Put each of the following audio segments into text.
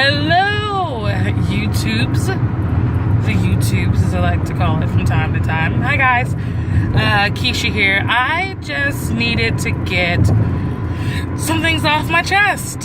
Hello, YouTubes. The YouTubes, as I like to call it from time to time. Hi, guys. Keisha here. I just needed to get some things off my chest.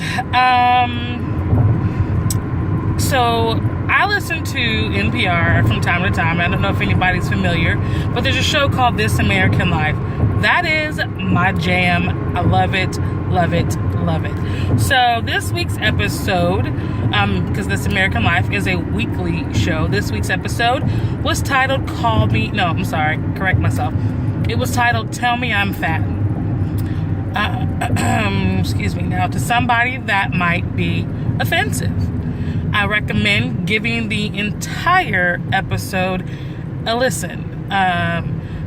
So I listen to NPR from time to time. I don't know if anybody's familiar, but there's a show called This American Life. That is my jam. I love it, love it, love it. So this week's episode, because This American Life is a weekly show, this week's episode was titled correct myself. It was titled Tell Me I'm Fat. Excuse me. Now, to somebody that might be offensive, I recommend giving the entire episode a listen.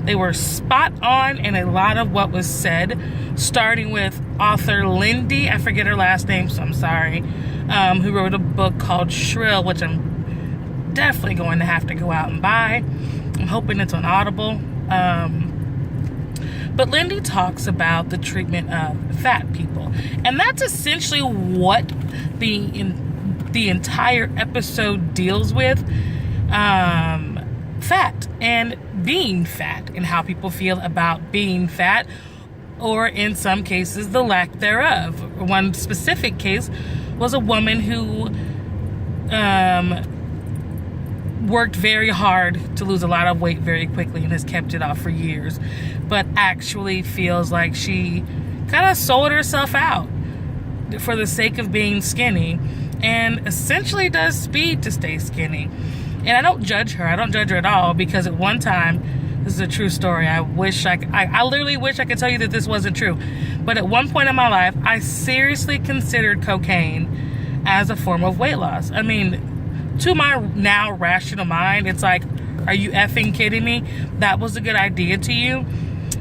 They were spot on in a lot of what was said, starting with author Lindy, I forget her last name, so I'm sorry, who wrote a book called Shrill, which I'm definitely going to have to go out and buy. I'm hoping it's on Audible. But Lindy talks about the treatment of fat people. And that's essentially what the entire episode deals with. Fat and being fat and how people feel about being fat, or in some cases the lack thereof. One specific case was a woman who worked very hard to lose a lot of weight very quickly and has kept it off for years, but actually feels like she kind of sold herself out for the sake of being skinny, and essentially does speed to stay skinny. And I don't judge her. I don't judge her at all, because at one time, this is a true story. I literally wish I could tell you that this wasn't true. But at one point in my life, I seriously considered cocaine as a form of weight loss. I mean, to my now rational mind, it's like, are you effing kidding me? That was a good idea to you?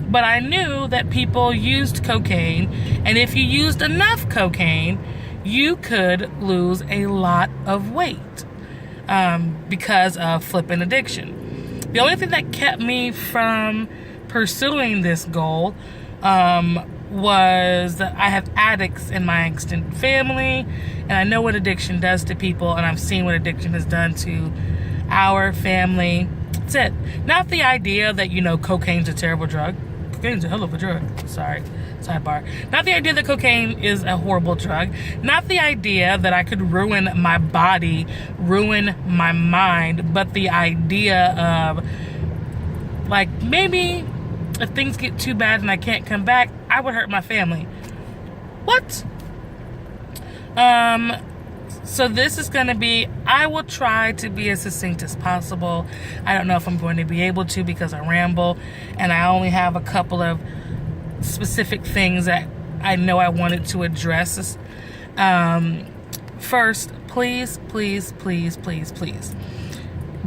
But I knew that people used cocaine, and if you used enough cocaine, you could lose a lot of weight. Because of flipping addiction. The only thing that kept me from pursuing this goal was that I have addicts in my extended family, and I know what addiction does to people, and I've seen what addiction has done to our family. That's it. Not the idea that, cocaine's a terrible drug. Cocaine's a hell of a drug. Sorry. Sidebar. Not the idea that cocaine is a horrible drug. Not the idea that I could ruin my body, ruin my mind, but the idea of, like, maybe if things get too bad and I can't come back, I would hurt my family. What? So this is going to be, I will try to be as succinct as possible. I don't know if I'm going to be able to, because I ramble, and I only have a couple of specific things that I know I wanted to address. First, please,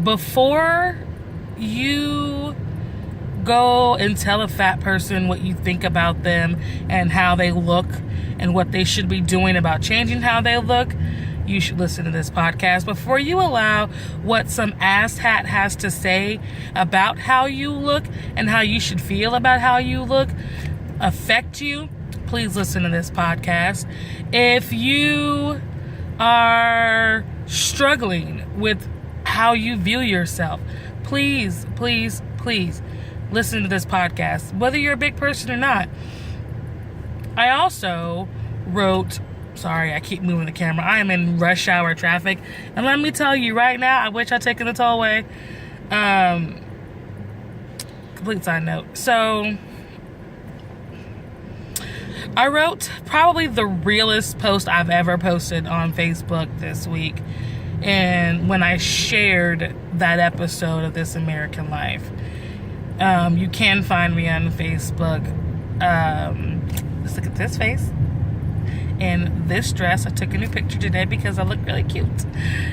before you go and tell a fat person what you think about them and how they look and what they should be doing about changing how they look, you should listen to this podcast before you allow what some asshat has to say about how you look and how you should feel about how you look affect you. Please listen to this podcast. If you are struggling with how you view yourself, please listen to this podcast, whether you're a big person or not. I also wrote, sorry, I keep moving the camera. I am in rush hour traffic, and let me tell you right now, I wish I'd taken the tollway. Complete side note. So I wrote probably the realest post I've ever posted on Facebook this week, and when I shared that episode of This American Life. You can find me on Facebook. Let's look at this face. In this dress. I took a new picture today because I look really cute.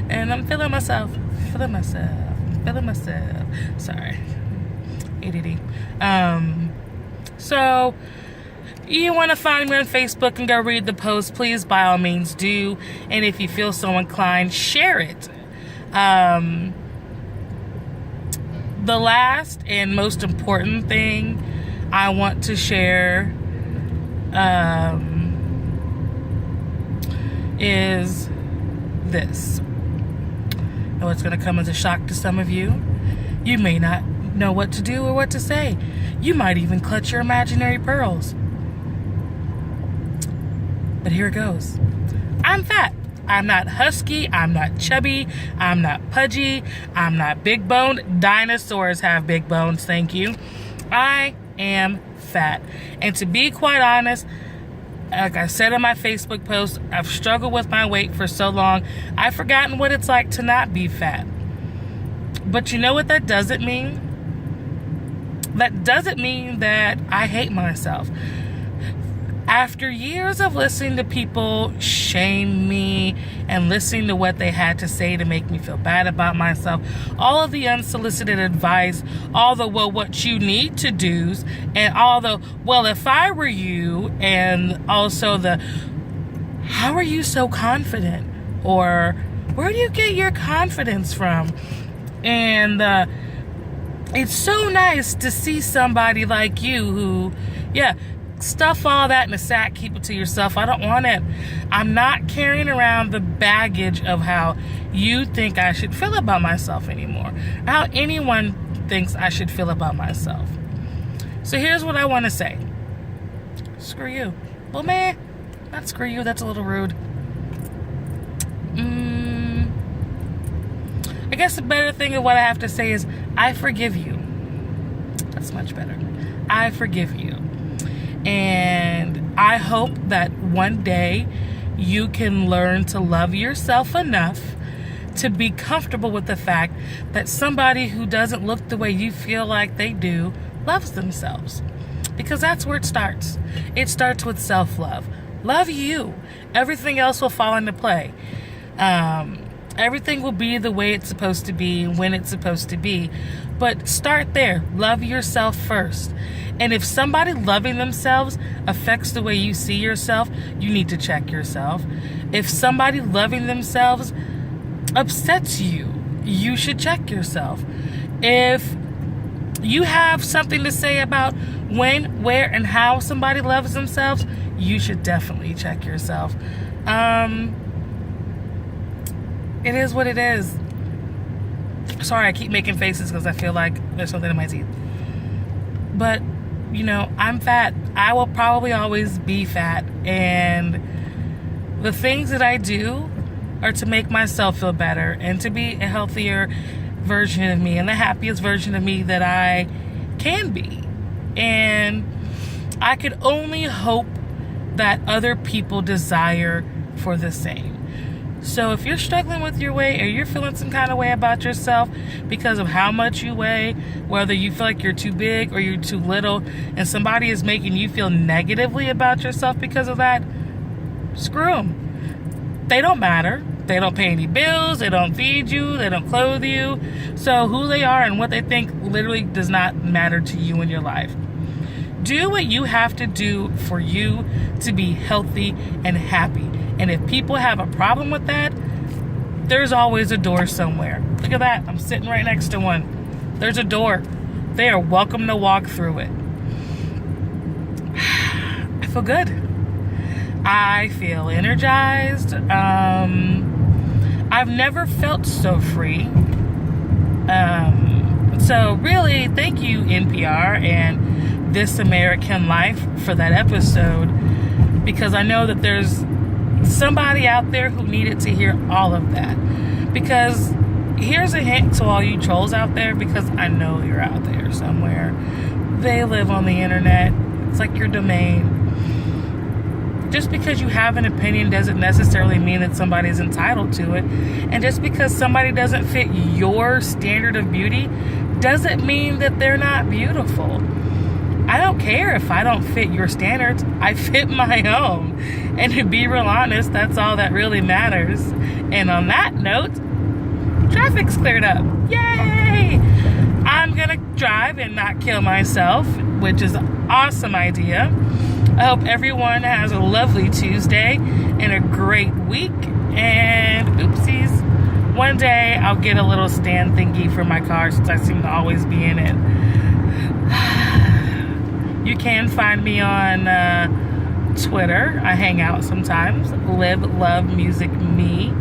And I'm feeling myself. Sorry. ADD. So, you want to find me on Facebook and go read the post, please, by all means do. And if you feel so inclined, share it. The last and most important thing I want to share is this. Know it's going to come as a shock to some of you. You may not know what to do or what to say. You might even clutch your imaginary pearls. But here it goes. I'm fat. I'm not husky. I'm not chubby. I'm not pudgy. I'm not big boned. Dinosaurs have big bones, thank you. I am fat. And to be quite honest, like I said in my Facebook post, I've struggled with my weight for so long, I've forgotten what it's like to not be fat. But you know what that doesn't mean? That doesn't mean that I hate myself. After years of listening to people shame me and listening to what they had to say to make me feel bad about myself, all of the unsolicited advice, all the, well, what you need to do's, and all the, well, if I were you, and also the, how are you so confident? Or where do you get your confidence from? And it's so nice to see somebody like you who, yeah, stuff all that in a sack, keep it to yourself. I don't want it. I'm not carrying around the baggage of how you think I should feel about myself anymore. How anyone thinks I should feel about myself. So here's what I want to say. Screw you. Well, man, not screw you. That's a little rude. I guess the better thing of what I have to say is I forgive you. That's much better. I forgive you. And I hope that one day you can learn to love yourself enough to be comfortable with the fact that somebody who doesn't look the way you feel like they do loves themselves. Because that's where it starts. It starts with self-love. Love you. Everything else will fall into play. Everything will be the way it's supposed to be, when it's supposed to be. But start there. Love yourself first. And if somebody loving themselves affects the way you see yourself, you need to check yourself. If somebody loving themselves upsets you, you should check yourself. If you have something to say about when, where, and how somebody loves themselves, you should definitely check yourself. It is what it is. Sorry, I keep making faces because I feel like there's something in my teeth. But, you know, I'm fat. I will probably always be fat. And the things that I do are to make myself feel better and to be a healthier version of me and the happiest version of me that I can be. And I could only hope that other people desire for the same. So if you're struggling with your weight or you're feeling some kind of way about yourself because of how much you weigh, whether you feel like you're too big or you're too little, and somebody is making you feel negatively about yourself because of that, screw them. They don't matter. They don't pay any bills. They don't feed you. They don't clothe you. So who they are and what they think literally does not matter to you in your life. Do what you have to do for you to be healthy and happy. And if people have a problem with that, there's always a door somewhere. Look at that. I'm sitting right next to one. There's a door. They are welcome to walk through it. I feel good. I feel energized. I've never felt so free. So really, thank you, NPR and This American Life, for that episode, because I know that there's somebody out there who needed to hear all of that. Because here's a hint to all you trolls out there, because I know you're out there somewhere. They live on the internet. It's like your domain. Just because you have an opinion doesn't necessarily mean that somebody's entitled to it. And just because somebody doesn't fit your standard of beauty doesn't mean that they're not beautiful. I don't care if I don't fit your standards. I fit my own. And to be real honest, that's all that really matters. And on that note, traffic's cleared up. Yay! I'm gonna drive and not kill myself, which is an awesome idea. I hope everyone has a lovely Tuesday and a great week. And oopsies, one day I'll get a little stand thingy for my car since I seem to always be in it. You can find me on Twitter. I hang out sometimes. Live, Love, Music, Me.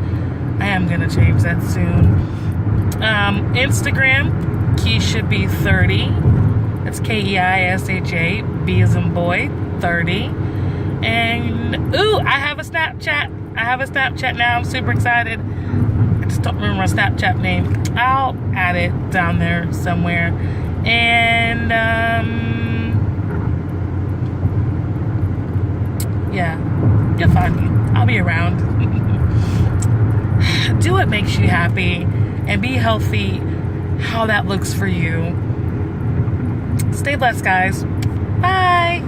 I am gonna change that soon. Instagram, Keisha B 30. That's Keisha, B as in boy, 30. And ooh, I have a Snapchat. Now. I'm super excited. I just don't remember my Snapchat name. I'll add it down there somewhere. And yeah, you'll find me. I'll be around. Do what makes you happy and be healthy how that looks for you. Stay blessed, guys. Bye.